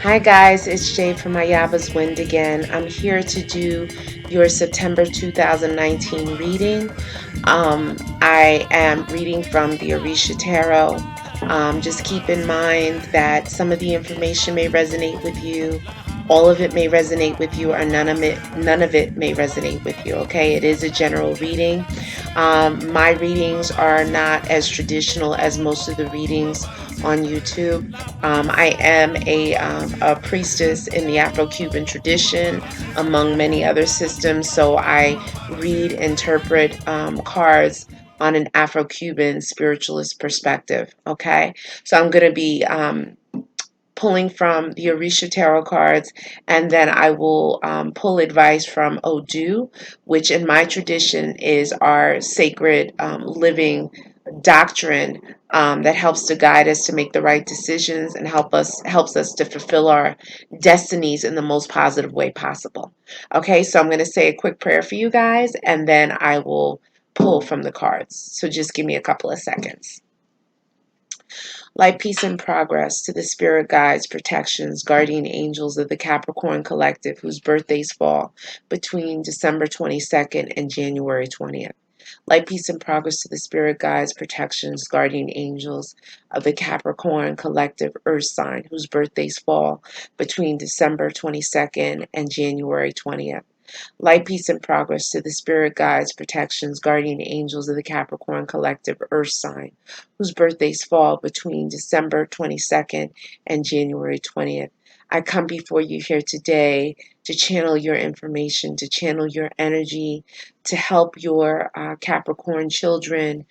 Hi guys, it's Jay from Ayaba's Wind again. I'm here to do your September 2019 reading. I am reading from the Orisha Tarot. Just keep in mind that some of the information may resonate with you. All of it may resonate with you, or none of it may resonate with you. Okay, it is a general reading. My readings are not as traditional as most of the readings on YouTube. I am a priestess in the Afro-Cuban tradition, among many other systems. So I interpret cards on an Afro-Cuban spiritualist perspective. Okay, so I'm going to be pulling from the Orisha tarot cards, and then I will pull advice from Odu, which in my tradition is our sacred living doctrine that helps to guide us to make the right decisions and helps us to fulfill our destinies in the most positive way possible. Okay, so I'm going to say a quick prayer for you guys, and then I will pull from the cards. So just give me a couple of seconds. Light, peace, and progress to the spirit guides, protections, guardian angels of the Capricorn collective whose birthdays fall between December 22nd and January 20th. Light, peace, and progress to the spirit guides, protections, guardian angels of the Capricorn collective earth sign whose birthdays fall between December 22nd and January 20th. Light, peace, and progress to the spirit guides, protections, guardian angels of the Capricorn collective earth sign, whose birthdays fall between December 22nd and January 20th. I come before you here today to channel your information, to channel your energy, to help your Capricorn children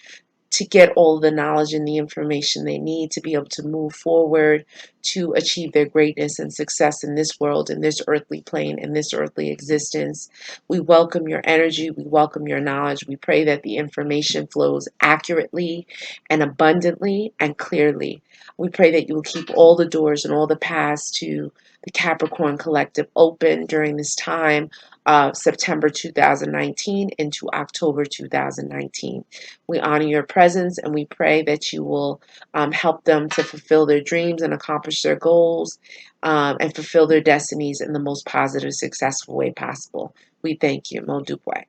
to get all the knowledge and the information they need to be able to move forward to achieve their greatness and success in this world, in this earthly plane, in this earthly existence. We welcome your energy. We welcome your knowledge. We pray that the information flows accurately and abundantly and clearly. We pray that you will keep all the doors and all the paths to the Capricorn Collective open during this time of September 2019 into October 2019. We honor your presence, and we pray that you will help them to fulfill their dreams and accomplish their goals and fulfill their destinies in the most positive, successful way possible. We thank you. Mo Dupwe.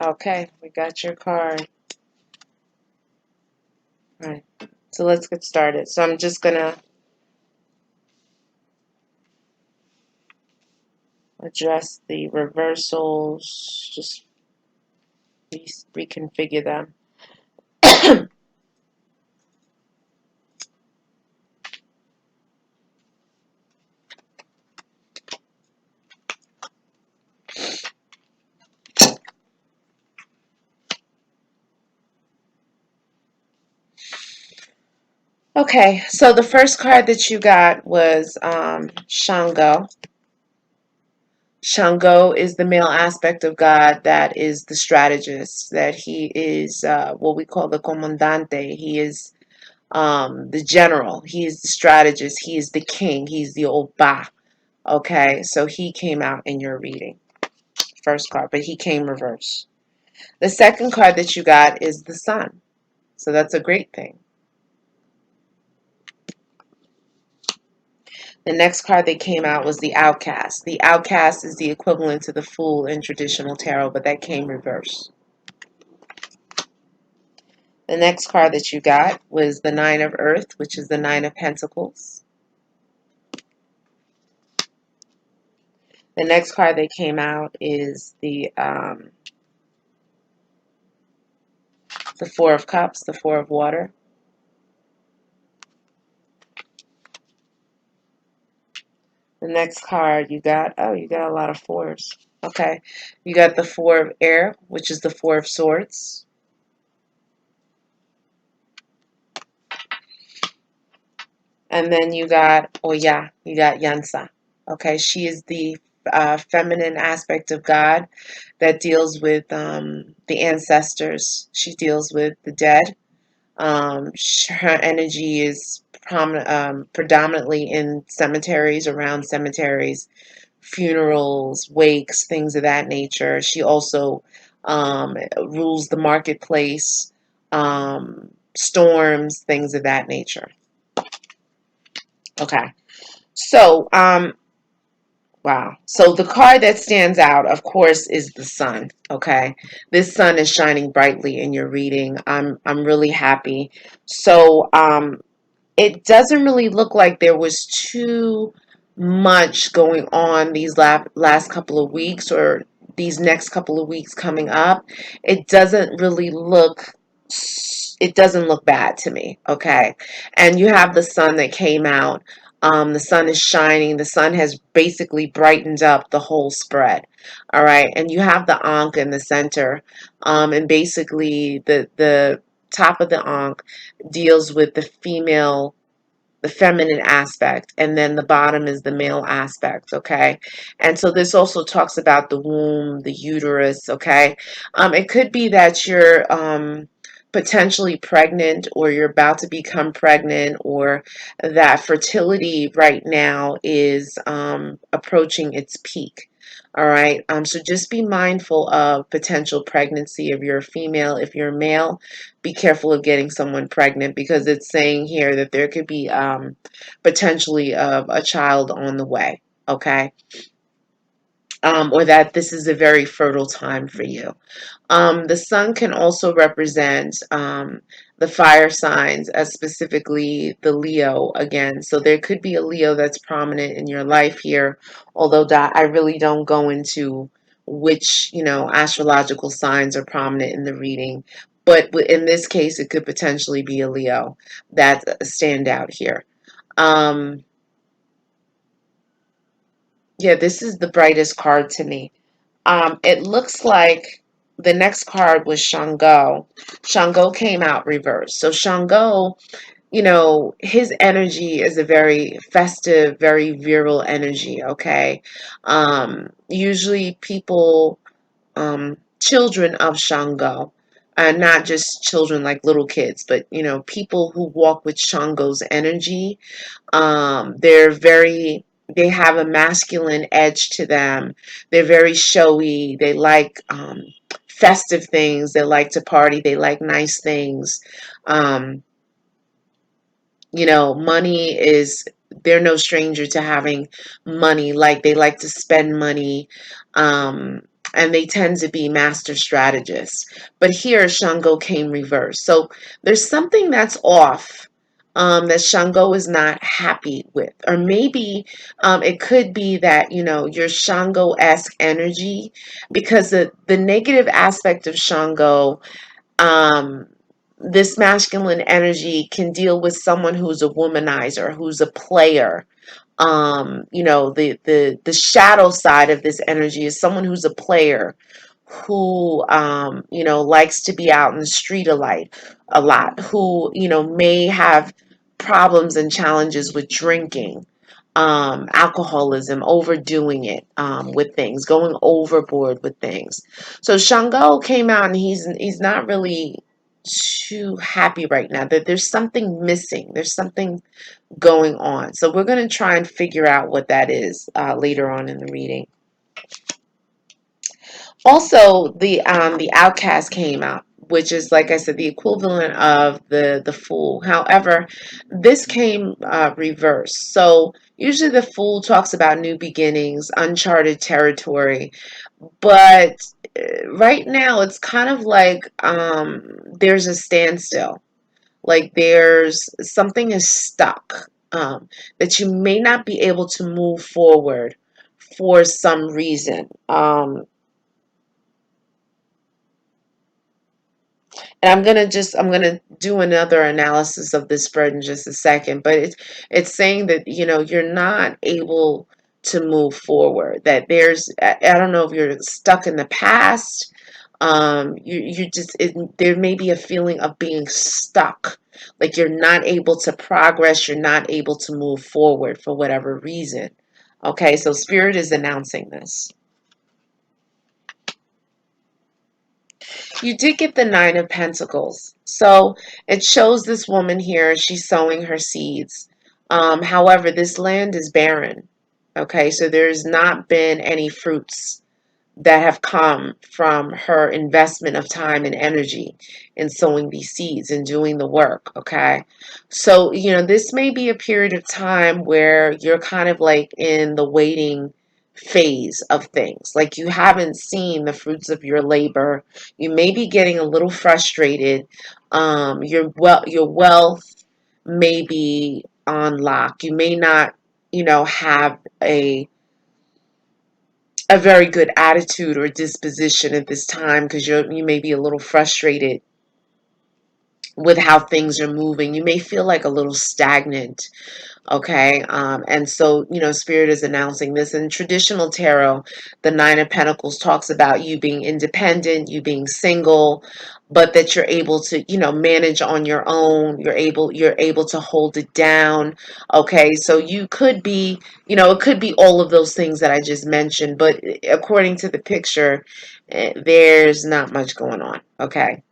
Okay, we got your card. All right, so let's get started. So I'm just gonna address the reversals, just reconfigure them. Okay, so the first card that you got was Shango. Shango is the male aspect of God that is the strategist, that he is what we call the comandante. He is the general. He is the strategist. He is the king. He's the Oba. Okay, so he came out in your reading. First card, but he came reverse. The second card that you got is the sun. So that's a great thing. The next card that came out was the outcast. The outcast is the equivalent to the fool in traditional tarot, but that came reverse. The next card that you got was the Nine of Earth, which is the Nine of Pentacles. The next card that came out is the Four of Cups, the Four of Water. The next card you got, oh, you got a lot of fours. Okay. You got the Four of Air, which is the Four of Swords. And then you got, oh yeah, you got Yansa. Okay. She is the feminine aspect of God that deals with the ancestors. She deals with the dead. Her energy is predominantly in cemeteries, around cemeteries, funerals, wakes, things of that nature. She also rules the marketplace, storms, things of that nature. Okay. So, wow. So the card that stands out, of course, is the sun. Okay. This sun is shining brightly in your reading. I'm really happy. So, it doesn't really look like there was too much going on these last couple of weeks or these next couple of weeks coming up. It doesn't really look it doesn't look bad to me, okay? And you have the sun that came out. The sun is shining. The sun has basically brightened up the whole spread. All right. And you have the Ankh in the center. And basically the top of the Ankh deals with the female, the feminine aspect, and then the bottom is the male aspect, okay? And so this also talks about the womb, the uterus, okay? It could be that you're potentially pregnant, or you're about to become pregnant, or that fertility right now is approaching its peak. All right. So just be mindful of potential pregnancy if you're a female. If you're a male, be careful of getting someone pregnant, because it's saying here that there could be potentially a child on the way. Okay. Or that this is a very fertile time for you. The sun can also represent the fire signs, as specifically the Leo again. So there could be a Leo that's prominent in your life here, although I really don't go into which, astrological signs are prominent in the reading. But in this case, it could potentially be a Leo that's a standout here. Um, yeah, this is the brightest card to me. It looks like the next card was Shango. Shango came out reversed. So Shango, his energy is a very festive, very virile energy, okay? Usually people, children of Shango, not just children like little kids, but, people who walk with Shango's energy, they have a masculine edge to them. They're very showy. They like festive things. They like to party. They like nice things. Um, money is, they're no stranger to having money. Like, they like to spend money. Um, and they tend to be master strategists. But here, Shango came reversed. So there's something that's off, that Shango is not happy with. Or maybe it could be that, your Shango-esque energy, because the negative aspect of Shango, um, this masculine energy can deal with someone who's a womanizer, who's a player. The shadow side of this energy is someone who's a player, who likes to be out in the street a lot, who may have problems and challenges with drinking, alcoholism, overdoing it, with things, going overboard with things. So Shango came out, and he's not really too happy right now. That there's something missing. There's something going on. So we're going to try and figure out what that is later on in the reading. Also, the outcast came out, which is, like I said, the equivalent of the fool. However, this came reversed. So usually the fool talks about new beginnings, uncharted territory, but right now it's kind of like there's a standstill. Like there's something is stuck, that you may not be able to move forward for some reason. And I'm gonna do another analysis of this spread in just a second, but it's saying that you're not able to move forward. That I don't know if you're stuck in the past. You just there may be a feeling of being stuck, like you're not able to progress, you're not able to move forward for whatever reason. Okay, so Spirit is announcing this. You did get the Nine of Pentacles. So it shows this woman here, she's sowing her seeds. However, this land is barren. Okay, so there's not been any fruits that have come from her investment of time and energy in sowing these seeds and doing the work. Okay, so this may be a period of time where you're kind of like in the waiting phase of things, like you haven't seen the fruits of your labor. You may be getting a little frustrated. Your wealth may be on lock. You may not have a very good attitude or disposition at this time, because you may be a little frustrated with how things are moving. You may feel like a little stagnant. Okay, and so Spirit is announcing this. In traditional tarot, the Nine of Pentacles talks about you being independent, you being single, but that you're able to manage on your own. You're able to hold it down. Okay, so you could be it could be all of those things that I just mentioned, but according to the picture, there's not much going on. Okay.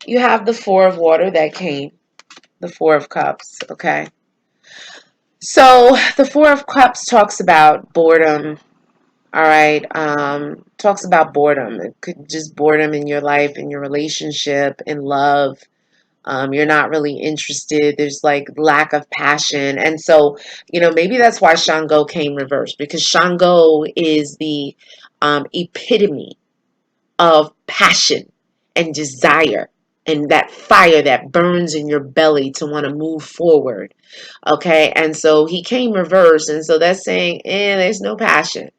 You have the Four of Water that came, the Four of Cups. Okay. So the Four of Cups talks about boredom. All right. Talks about boredom. It could just boredom in your life, in your relationship, in love. You're not really interested. There's like lack of passion. And so, maybe that's why Shango came reversed, because Shango is the epitome of passion and desire, and that fire that burns in your belly to want to move forward. Okay, and so he came reversed, and so that's saying, there's no passion.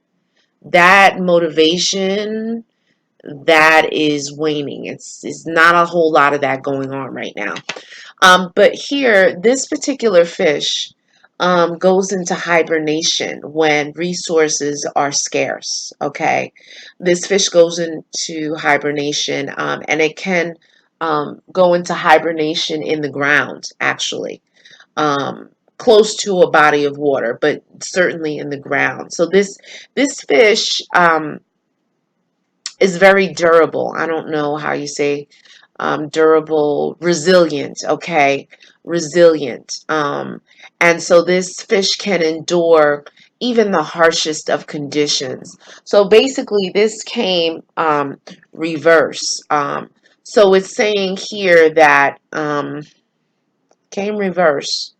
That motivation, that is waning. It's not a whole lot of that going on right now. But here, this particular fish goes into hibernation when resources are scarce. Okay, this fish goes into hibernation, and it can go into hibernation in the ground, actually, close to a body of water, but certainly in the ground. So this fish is very durable. I don't know how you say durable, resilient. Okay, resilient. And so this fish can endure even the harshest of conditions. So basically, this came reverse. So it's saying here that came reverse.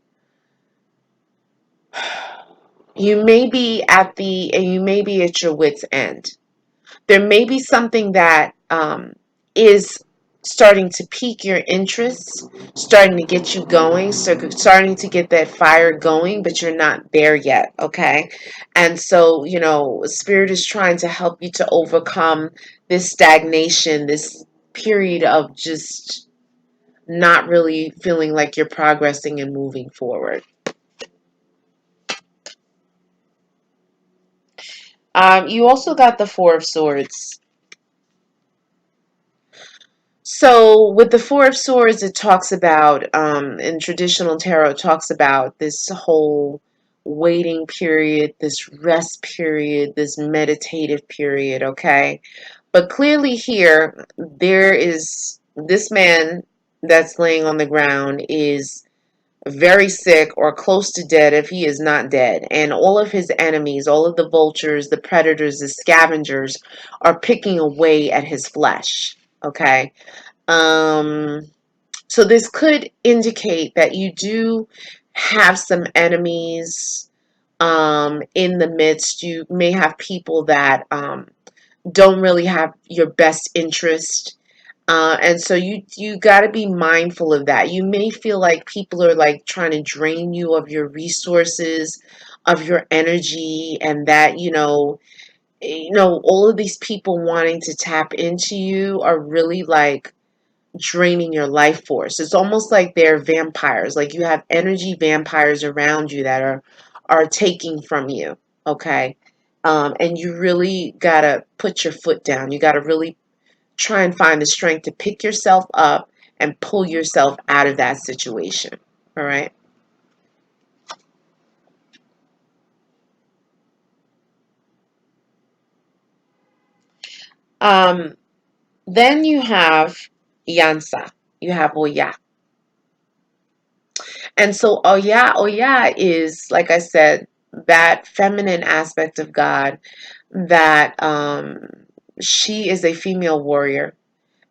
you may be at your wit's end. There may be something that is starting to pique your interest, starting to get you going, starting to get that fire going, but you're not there yet, okay? And so, Spirit is trying to help you to overcome this stagnation, this period of just not really feeling like you're progressing and moving forward. You also got the Four of Swords. So with the Four of Swords, it talks about, in traditional tarot, it talks about this whole waiting period, this rest period, this meditative period, okay? But clearly here, there is this man that's laying on the ground is very sick or close to dead if he is not dead. And all of his enemies, all of the vultures, the predators, the scavengers are picking away at his flesh, okay? Um, so this could indicate that you do have some enemies in the midst. You may have people that don't really have your best interest. And so you got to be mindful of that. You may feel like people are like trying to drain you of your resources, of your energy, and that all of these people wanting to tap into you are really like draining your life force. It's almost like they're vampires. Like you have energy vampires around you that are taking from you. Okay. And you really gotta put your foot down. You gotta really try and find the strength to pick yourself up and pull yourself out of that situation. All right. Um, then you have Yansa. You have Oya. And so Oya is, like I said, that feminine aspect of God that she is a female warrior,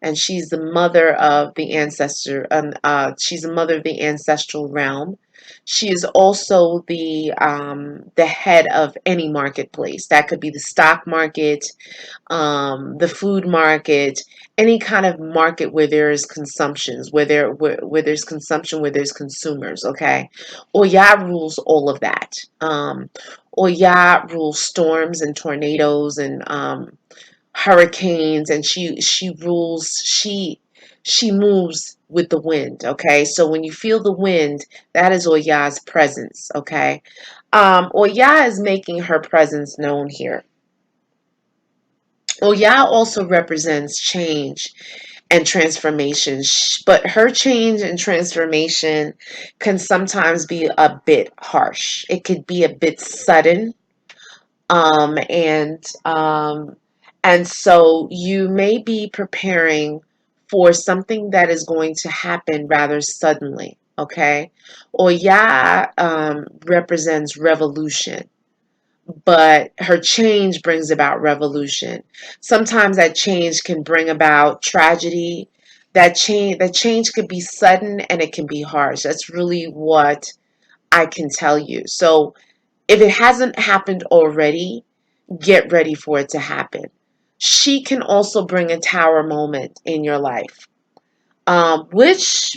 and she's the mother of the ancestor. She's the mother of the ancestral realm. She is also the head of any marketplace. That could be the stock market, the food market, any kind of market where there is consumptions, where there's consumption, where there's consumers. Okay, Oya rules all of that. Oya rules storms and tornadoes and hurricanes, and she moves with the wind. Okay, so when you feel the wind, that is Oya's presence. Okay, Oya is making her presence known here. Oya also represents change and transformation, but her change and transformation can sometimes be a bit harsh. It could be a bit sudden, um, and um, and so you may be preparing for something that is going to happen rather suddenly. Okay, Oya represents revolution, but her change brings about revolution. Sometimes that change can bring about tragedy. That change could be sudden and it can be harsh. That's really what I can tell you. So if it hasn't happened already, get ready for it to happen. She can also bring a tower moment in your life, which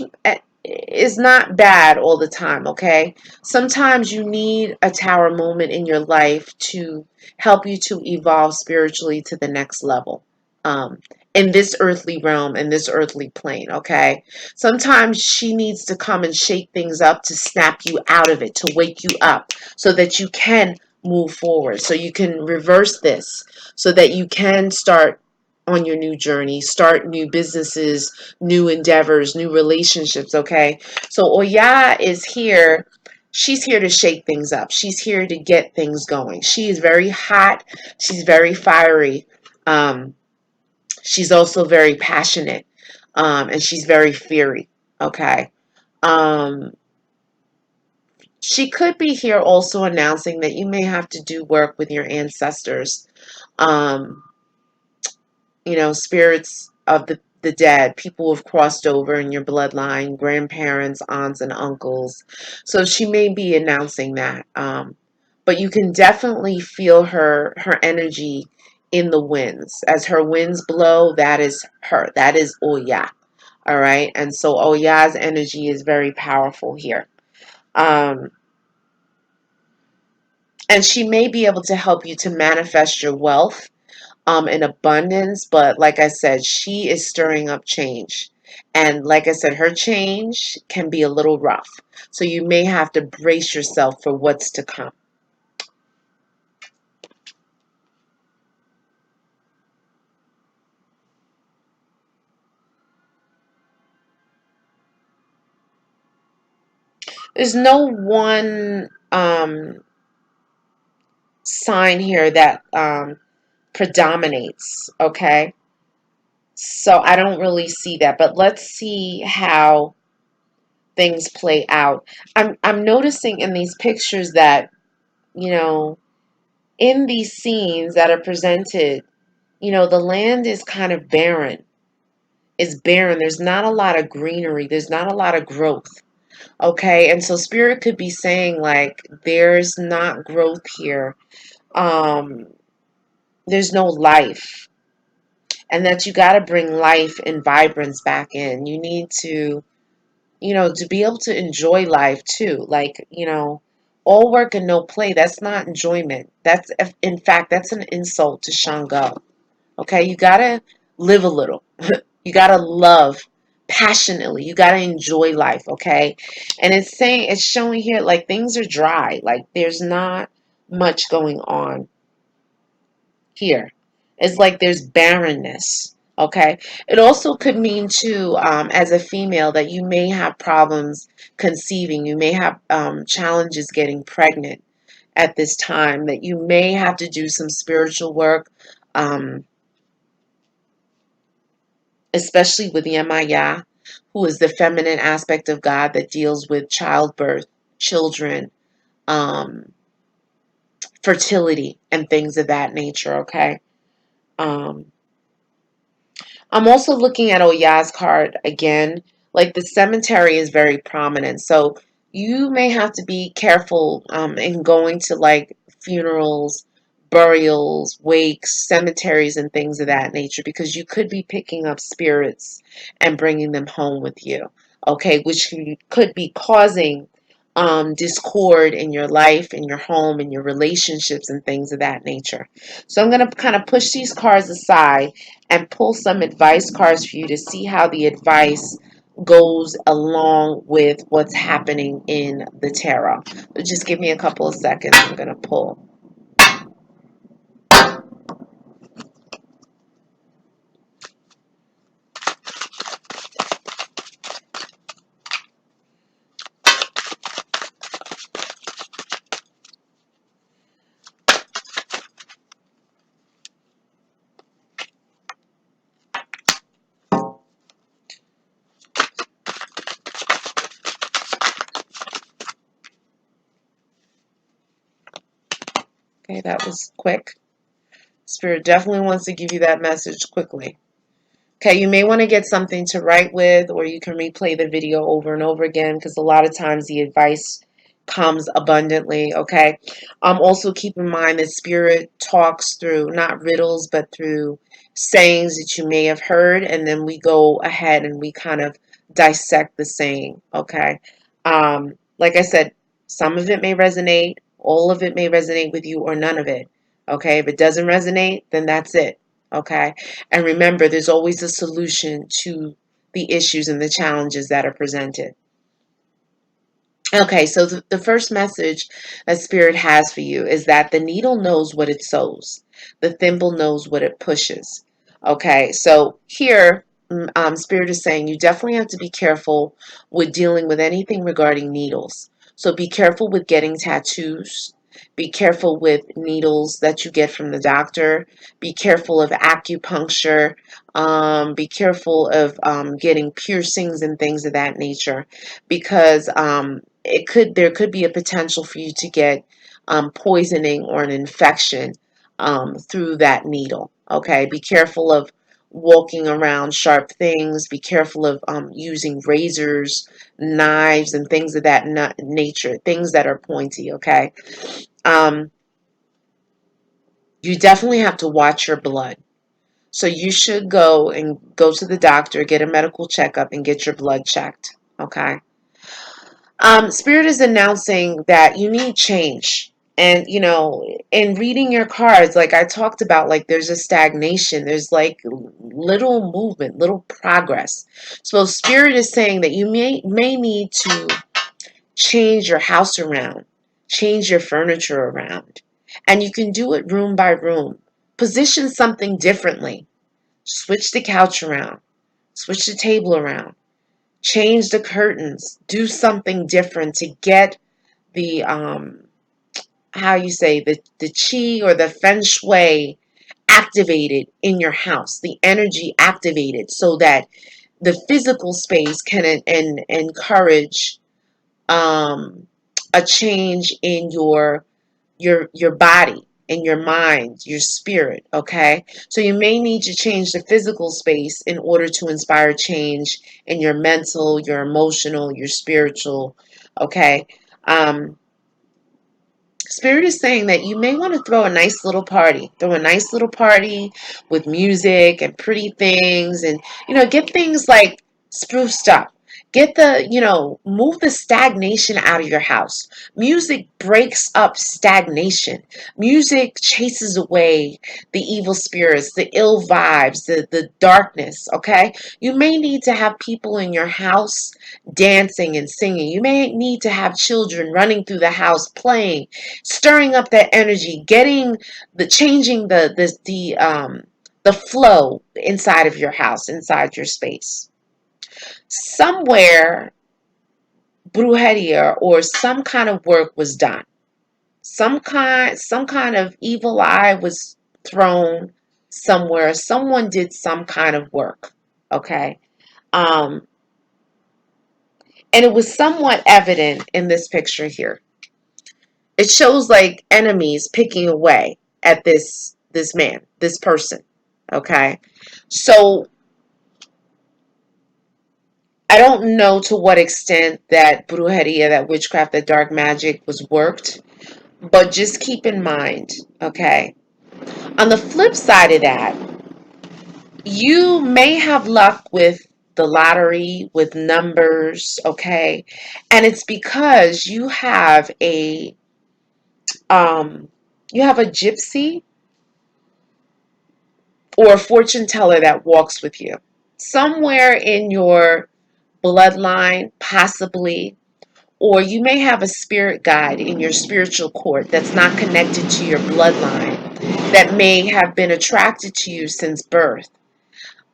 is not bad all the time, okay? Sometimes you need a tower moment in your life to help you to evolve spiritually to the next level. Um, in this earthly realm, in this earthly plane, okay? Sometimes she needs to come and shake things up to snap you out of it, to wake you up so that you can move forward, so you can reverse this, so that you can start on your new journey, start new businesses, new endeavors, new relationships, okay? So Oya is here. She's here to shake things up. She's here to get things going. She is very hot. She's very fiery. Um, she's also very passionate. And she's very fiery, okay? Um, she could be here also announcing that you may have to do work with your ancestors. Um, spirits of the dead, people who have crossed over in your bloodline, grandparents, aunts, and uncles. So she may be announcing that. but you can definitely feel her energy in the winds. As her winds blow, that is her. That is Oya. All right. And so Oya's energy is very powerful here. Um, and she may be able to help you to manifest your wealth in abundance. But like I said, she is stirring up change. And like I said, her change can be a little rough. So you may have to brace yourself for what's to come. There's no one sign here that predominates, okay? So I don't really see that, but let's see how things play out. I'm noticing in these pictures that, you know, in these scenes that are presented, the land is kind of barren. It's barren. There's not a lot of greenery. There's not a lot of growth. Okay? And so spirit could be saying like there's not growth here. Um there's no life, and that you got to bring life and vibrance back in. You need to, to be able to enjoy life too. Like, all work and no play, that's not enjoyment. That's, in fact, that's an insult to Shango. Okay, you got to live a little. You got to love passionately. You got to enjoy life, okay? And it's showing here like things are dry. Like there's not much going on here. It's like there's barrenness. Okay. It also could mean too, as a female, that you may have problems conceiving. You may have challenges getting pregnant at this time. That you may have to do some spiritual work, um, especially with Yemaya, who is the feminine aspect of God that deals with childbirth, children, um, fertility, and things of that nature. Okay. Um, I'm also looking at Oya's card again. Like the cemetery is very prominent. So you may have to be careful in going to like funerals, burials, wakes, cemeteries, and things of that nature, because you could be picking up spirits and bringing them home with you. Okay, which could be causing discord in your life, in your home, in your relationships, and things of that nature. So I'm going to kind of push these cards aside and pull some advice cards for you to see how the advice goes along with what's happening in the tarot. So just give me a couple of seconds. I'm going to pull. Okay, that was quick. Spirit definitely wants to give you that message quickly. Okay, you may want to get something to write with, or you can replay the video over and over again, because a lot of times the advice comes abundantly. Okay, also keep in mind that spirit talks through not riddles, but through sayings that you may have heard, and then we go ahead and we kind of dissect the saying. Okay, like I said, some of it may resonate, all of it may resonate with you, or none of it. Okay, if it doesn't resonate, then that's it. Okay. And remember, there's always a solution to the issues and the challenges that are presented. Okay, so the first message that Spirit has for you is that the needle knows what it sews, the thimble knows what it pushes. Okay, so here, Spirit is saying you definitely have to be careful with dealing with anything regarding needles. So be careful with getting tattoos. Be careful with needles that you get from the doctor. Be careful of acupuncture. Be careful of getting piercings and things of that nature, because there could be a potential for you to get poisoning or an infection through that needle. Okay, be careful of walking around sharp things. Be careful of using razors, knives, and things of that nature, things that are pointy, okay? Um, you definitely have to watch your blood. So you should go to the doctor, get a medical checkup, and get your blood checked, okay? Spirit is announcing that you need change. And, in reading your cards, like I talked about, like there's a stagnation, there's like little movement, little progress. So Spirit is saying that you may need to change your house around, change your furniture around. And you can do it room by room. Position something differently. Switch the couch around, switch the table around, change the curtains, do something different to get the how you say the chi or the feng shui activated in your house, the energy activated so that the physical space can encourage um, a change in your body, in your mind, your spirit, okay? So you may need to change the physical space in order to inspire change in your mental, your emotional, your spiritual, okay? Um, Spirit is saying that you may want to throw a nice little party. Throw a nice little party with music and pretty things and, get things like spruced up. Get move the stagnation out of your house. Music breaks up stagnation. Music chases away the evil spirits, the ill vibes, the darkness, okay? You may need to have people in your house dancing and singing. You may need to have children running through the house playing, stirring up that energy, getting changing the flow inside of your house, inside your space. Somewhere brujeria or some kind of work was done. Some kind of evil eye was thrown somewhere. Someone did some kind of work. Okay. Um, and it was somewhat evident in this picture here. It shows like enemies picking away at this man, this person. Okay. So I don't know to what extent that brujeria, that witchcraft, that dark magic was worked, but just keep in mind, okay? On the flip side of that, you may have luck with the lottery, with numbers, okay? And it's because um you have a gypsy or a fortune teller that walks with you. Somewhere in your bloodline, possibly, or you may have a spirit guide in your spiritual court that's not connected to your bloodline, that may have been attracted to you since birth,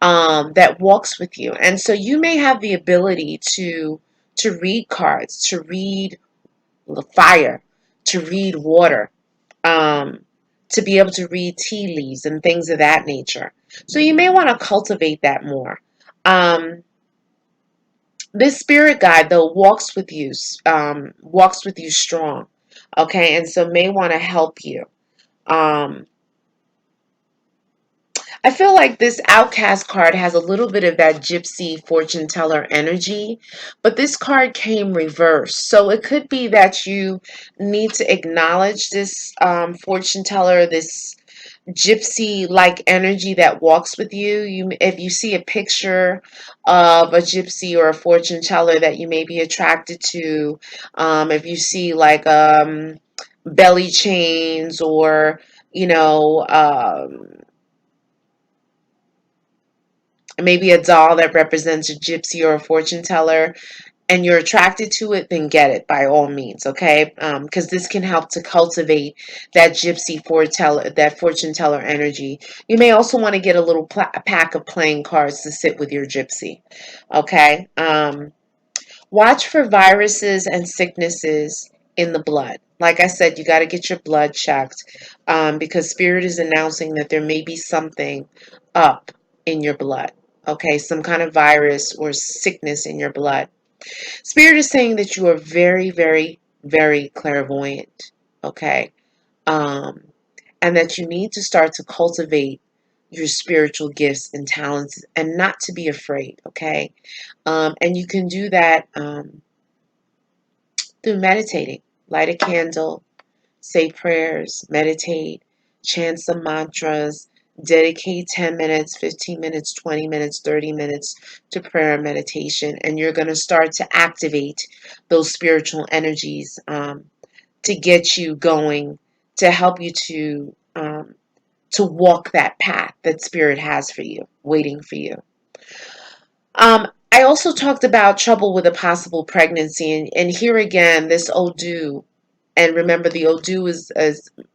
that walks with you. And so you may have the ability to read cards, to read the fire, to read water, um, to be able to read tea leaves and things of that nature. So you may want to cultivate that more. Um, this spirit guide though walks with you strong, okay, and so may want to help you. Um, I feel like this outcast card has a little bit of that gypsy fortune teller energy, but this card came reversed. So it could be that you need to acknowledge this fortune teller, this gypsy like energy that walks with you. If you see a picture of a gypsy or a fortune teller that you may be attracted to, if you see like belly chains or you know um, maybe a doll that represents a gypsy or a fortune teller, and you're attracted to it, then get it by all means, okay? Because this can help to cultivate that gypsy foreteller, that fortune teller energy. You may also want to get a little pack of playing cards to sit with your gypsy, okay? Watch for viruses and sicknesses in the blood. Like I said, you got to get your blood checked, because Spirit is announcing that there may be something up in your blood. Okay, some kind of virus or sickness in your blood. Spirit is saying that you are very, very, very clairvoyant. Okay, um, and that you need to start to cultivate your spiritual gifts and talents, and not to be afraid, okay? And you can do that through meditating. Light a candle, say prayers, meditate, chant some mantras, dedicate 10 minutes, 15 minutes, 20 minutes, 30 minutes to prayer and meditation. And you're going to start to activate those spiritual energies to get you going, to help you to walk that path that Spirit has for you, waiting for you. I also talked about trouble with a possible pregnancy, and here again, this Odu. And remember, the Odu is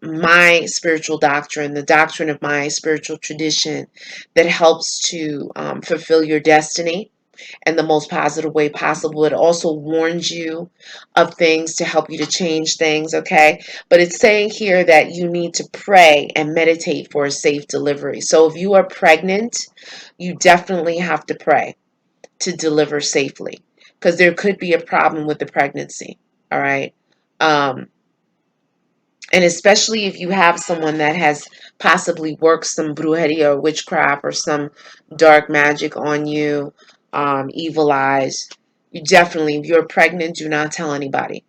my spiritual doctrine, the doctrine of my spiritual tradition that helps to fulfill your destiny in the most positive way possible. It also warns you of things to help you to change things, okay? But it's saying here that you need to pray and meditate for a safe delivery. So if you are pregnant, you definitely have to pray to deliver safely, because there could be a problem with the pregnancy, all right? Um, and especially if you have someone that has possibly worked some brujeria or witchcraft or some dark magic on you, evil eyes, you definitely, if you're pregnant, do not tell anybody.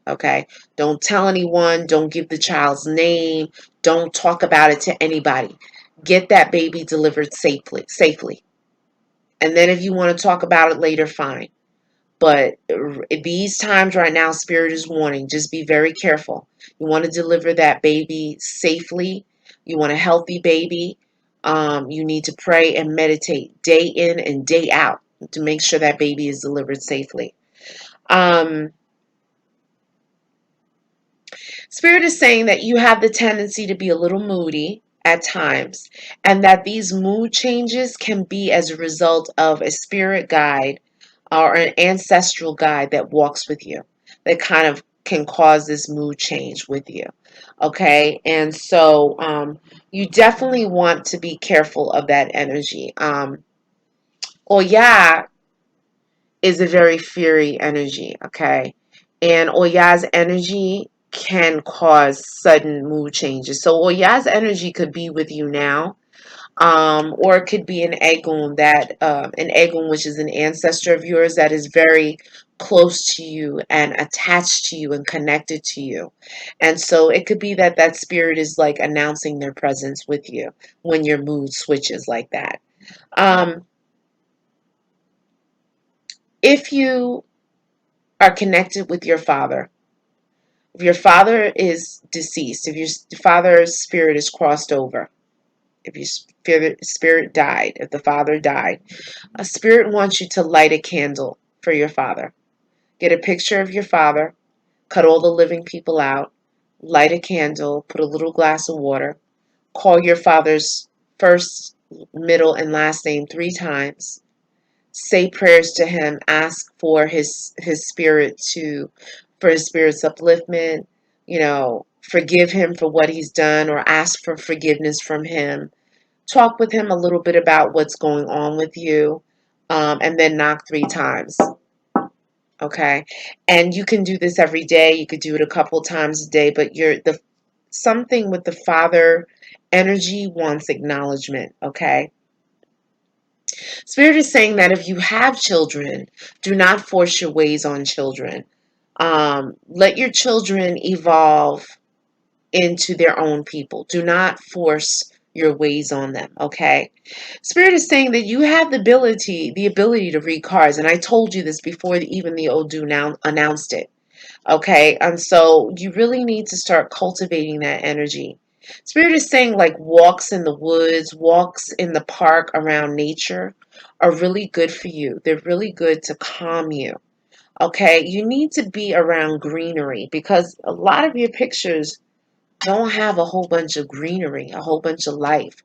Okay? Don't tell anyone. Don't give the child's name. Don't talk about it to anybody. Get that baby delivered safely. And then if you want to talk about it later, fine. But these times right now, Spirit is warning, just be very careful. You want to deliver that baby safely. You want a healthy baby. You need to pray and meditate day in and day out to make sure that baby is delivered safely. Um, Spirit is saying that you have the tendency to be a little moody at times, and that these mood changes can be as a result of a spirit guide or an ancestral guide that walks with you, that kind of can cause this mood change with you. Okay, and so you definitely want to be careful of that energy. Oya is a very fiery energy, okay? And Oya's energy can cause sudden mood changes. So Oya's energy could be with you now, or it could be an Egun an Egun, which is an ancestor of yours that is very close to you and attached to you and connected to you. And so it could be that that spirit is like announcing their presence with you when your mood switches like that. Um, if you are connected with your father, if your father is deceased, if your father's spirit is crossed over, if your spirit died, if the father died, a spirit wants you to light a candle for your father. Get a picture of your father, cut all the living people out, light a candle, put a little glass of water, call your father's first, middle, and last name 3 times, say prayers to him, ask for his spirit to for his spirit's upliftment, forgive him for what he's done or ask for forgiveness from him. Talk with him a little bit about what's going on with you, and then knock 3 times. Okay, and you can do this every day. You could do it a couple times a day, but the something with the father energy wants acknowledgement. Okay, Spirit is saying that if you have children, do not force your ways on children. Let your children evolve into their own people. Do not force your ways on them, okay? Spirit is saying that you have the ability to read cards, and I told you this before even the Odu now announced it, okay? And so you really need to start cultivating that energy. Spirit is saying like walks in the woods, walks in the park around nature are really good for you. They're really good to calm you. Okay, you need to be around greenery because a lot of your pictures don't have a whole bunch of greenery, a whole bunch of life.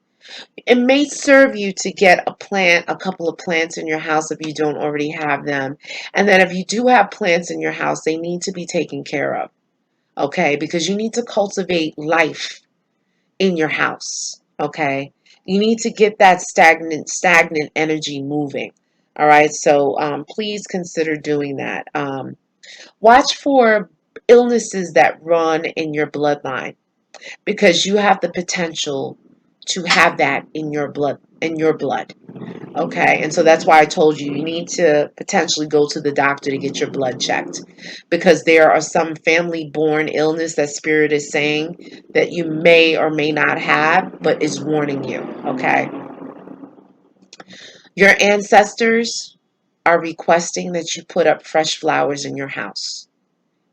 It may serve you to get a couple of plants in your house if you don't already have them. And then if you do have plants in your house, they need to be taken care of. Okay, because you need to cultivate life in your house. Okay, you need to get that stagnant energy moving. All right, so please consider doing that. Watch for illnesses that run in your bloodline because you have the potential to have that in your blood. Okay, and so that's why I told you need to potentially go to the doctor to get your blood checked, because there are some family born illness that spirit is saying that you may or may not have, but is warning you. Okay, your ancestors are requesting that you put up fresh flowers in your house.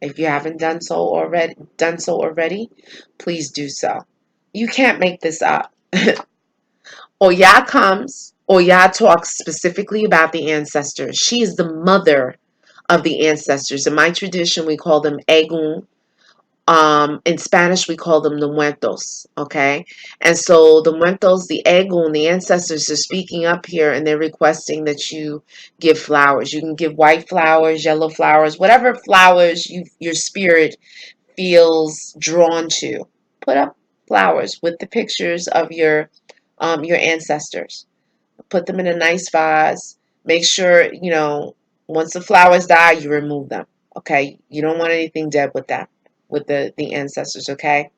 If you haven't done so already, please do so. You can't make this up. Oya comes. Oya talks specifically about the ancestors. She is the mother of the ancestors. In my tradition, we call them Egun. In Spanish, we call them the muertos. Okay, and so the muertos, the Egun, the ancestors are speaking up here, and they're requesting that you give flowers. You can give white flowers, yellow flowers, whatever flowers your spirit feels drawn to. Put up flowers with the pictures of your ancestors. Put them in a nice vase. Make sure, once the flowers die, you remove them. Okay? You don't want anything dead with that, with the ancestors, okay?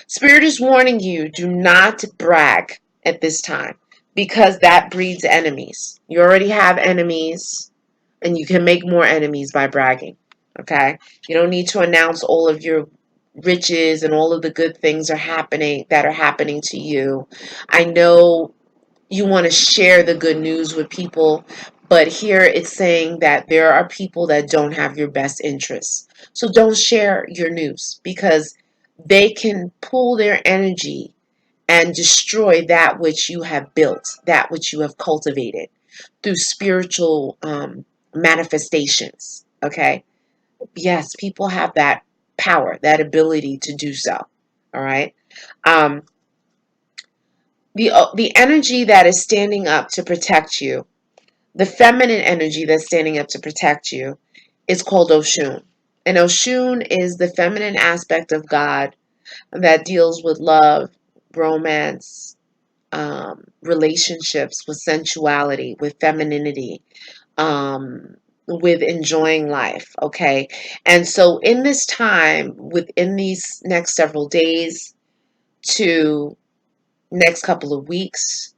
Spirit is warning you, do not brag at this time, because that breeds enemies. You already have enemies, and you can make more enemies by bragging. Okay? You don't need to announce all of your riches and all of the good things that are happening to you. I know you want to share the good news with people, but here it's saying that there are people that don't have your best interests. So don't share your news, because they can pull their energy and destroy that which you have built, that which you have cultivated through spiritual manifestations. Okay? Yes, people have that power, that ability to do so. All right? Um, the energy that is standing up to protect you, the feminine energy that's standing up to protect you, is called Oshun. And Oshun is the feminine aspect of God that deals with love, romance, relationships, with sensuality, with femininity, with enjoying life. Okay. And so in this time, within these next several days to next couple of weeks,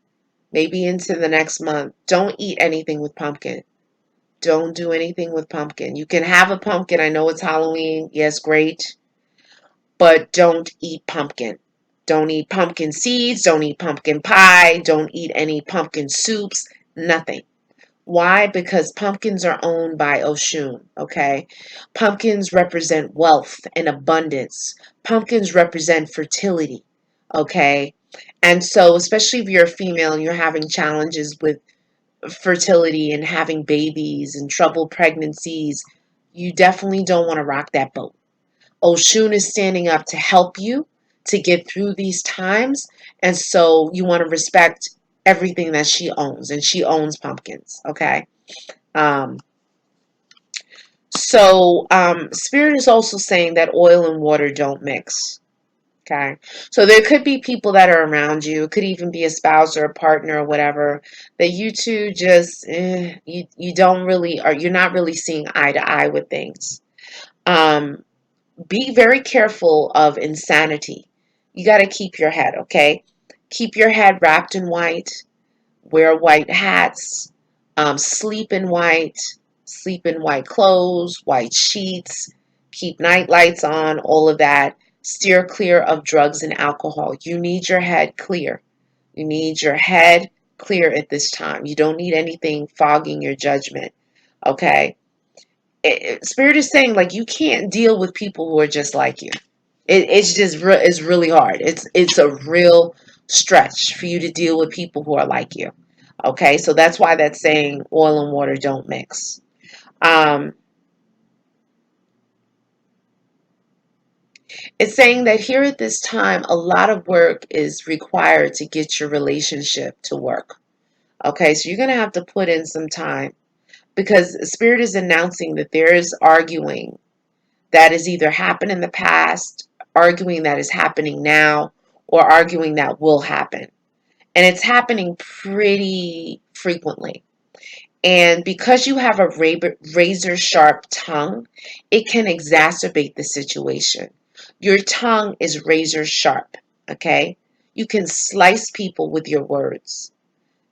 maybe into the next month, don't eat anything with pumpkin. Don't do anything with pumpkin. You can have a pumpkin. I know it's Halloween. Yes, great. But don't eat pumpkin. Don't eat pumpkin seeds. Don't eat pumpkin pie. Don't eat any pumpkin soups. Nothing. Why? Because pumpkins are owned by Oshun, okay? Pumpkins represent wealth and abundance. Pumpkins represent fertility, okay? And so, especially if you're a female and you're having challenges with fertility and having babies and troubled pregnancies, you definitely don't want to rock that boat. Oshun is standing up to help you to get through these times. And so you want to respect everything that she owns, and she owns pumpkins. Okay. Um, Spirit is also saying that oil and water don't mix. Okay. So there could be people that are around you. It could even be a spouse or a partner or whatever, that you two just, you don't really, or you're not really seeing eye to eye with things. Um, be very careful of insanity. You got to keep your head, okay? Keep your head wrapped in white. Wear white hats. Sleep in white clothes, white sheets. Keep night lights on, all of that. Steer clear of drugs and alcohol. You need your head clear. You need your head clear at this time. You don't need anything fogging your judgment, okay? Spirit is saying, like, you can't deal with people who are just like you. It's really hard. It's a real stretch for you to deal with people who are like you. Okay, so that's why that's saying oil and water don't mix. Um, it's saying that here at this time, a lot of work is required to get your relationship to work. Okay, so you're gonna have to put in some time, because Spirit is announcing that there is arguing that has either happened in the past, arguing that is happening now, or arguing that will happen. And it's happening pretty frequently. And because you have a razor sharp tongue, it can exacerbate the situation. Your tongue is razor sharp, okay? You can slice people with your words.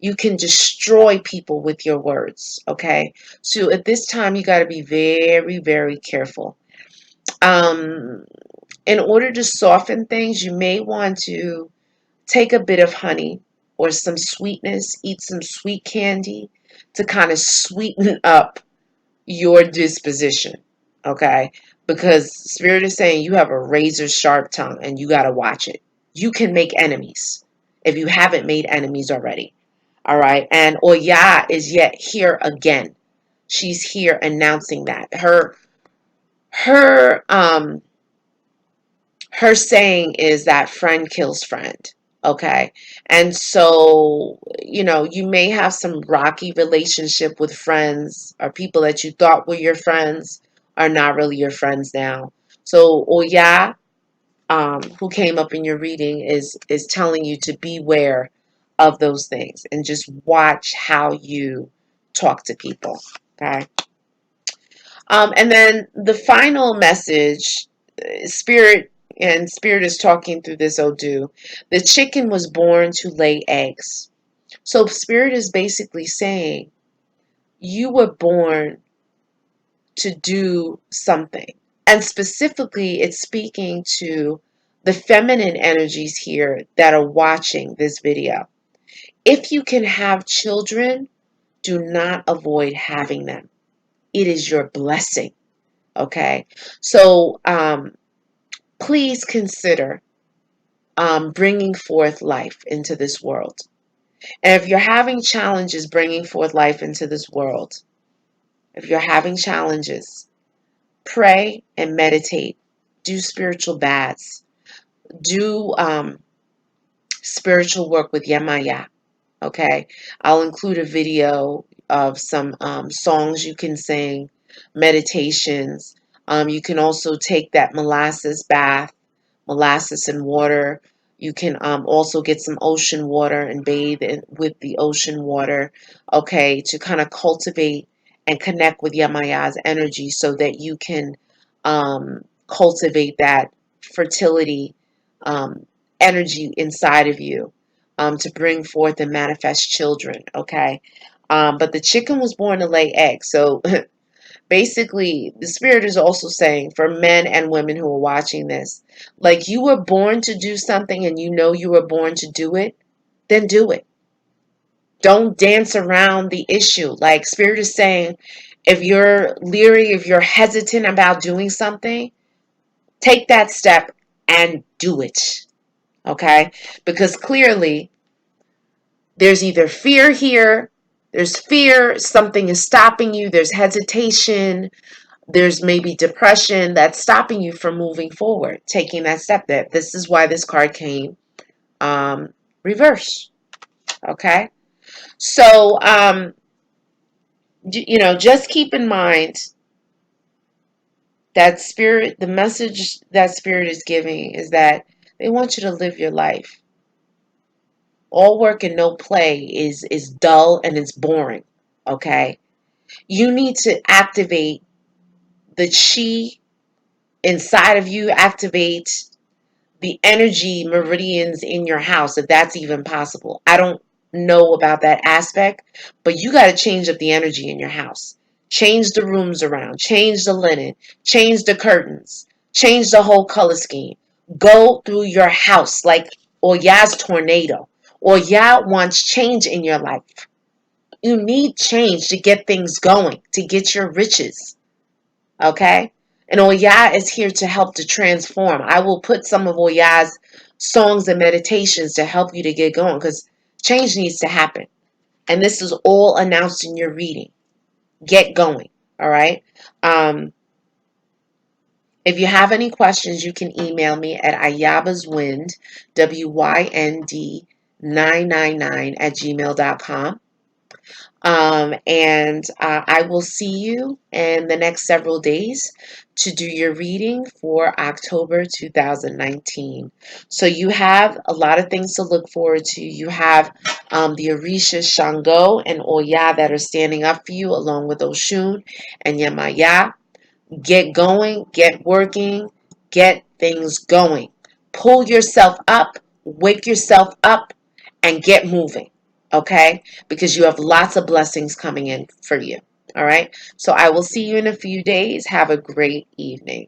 You can destroy people with your words, okay? So at this time, you got to be very, very careful. Um, in order to soften things, you may want to take a bit of honey or some sweetness, eat some sweet candy to kind of sweeten up your disposition, okay? Because Spirit is saying you have a razor sharp tongue and you got to watch it. You can make enemies if you haven't made enemies already. All right. And Oya is yet here again. She's here announcing that. Her her saying is that friend kills friend. Okay. And so, you may have some rocky relationship with friends or people that you thought were your friends are not really your friends now. So Oya, who came up in your reading, is telling you to beware of those things and just watch how you talk to people. Okay. And then the final message, Spirit, and Spirit is talking through this Odu. The chicken was born to lay eggs. So Spirit is basically saying you were born to do something. And specifically, it's speaking to the feminine energies here that are watching this video. If you can have children, do not avoid having them. It is your blessing. Okay. So please consider bringing forth life into this world. And if you're having challenges bringing forth life into this world, if you're having challenges, pray and meditate. Do spiritual baths. Do spiritual work with Yamaya. Okay. I'll include a video of some songs you can sing, meditations. You can also take that molasses bath, molasses and water. You can also get some ocean water and bathe with the ocean water, okay, to kind of cultivate and connect with Yamaya's energy so that you can cultivate that fertility um, energy inside of you to bring forth and manifest children, okay? But the chicken was born to lay eggs. So basically, the Spirit is also saying for men and women who are watching this, like you were born to do something and you know you were born to do it, then do it. Don't dance around the issue. Like Spirit is saying, if you're leery, if you're hesitant about doing something, take that step and do it. Okay? Because clearly, there's either fear here, there's fear, something is stopping you, there's hesitation, there's maybe depression that's stopping you from moving forward, taking that step. That this is why this card came reverse. Okay, so just keep in mind that Spirit, the message that Spirit is giving is that they want you to live your life. All work and no play is dull and it's boring. Okay, you need to activate the chi inside of you, activate the energy meridians in your house, if that's even possible. I don't know about that aspect, but you got to change up the energy in your house. Change the rooms around, change the linen, change the curtains, change the whole color scheme. Go through your house like Oya's tornado. Oya wants change in your life. You need change to get things going, to get your riches. Okay? And Oya is here to help to transform. I will put some of Oya's songs and meditations to help you to get going because change needs to happen. And this is all announced in your reading. Get going. All right? If you have any questions, you can email me at ayabaswind, WYND 999 at gmail.com. And I will see you in the next several days to do your reading for October 2019. So you have a lot of things to look forward to. You have the Orisha, Shango, and Oya that are standing up for you, along with Oshun and Yamaya. Get going, get working, get things going. Pull yourself up, wake yourself up and get moving, okay? Because you have lots of blessings coming in for you, all right? So I will see you in a few days. Have a great evening.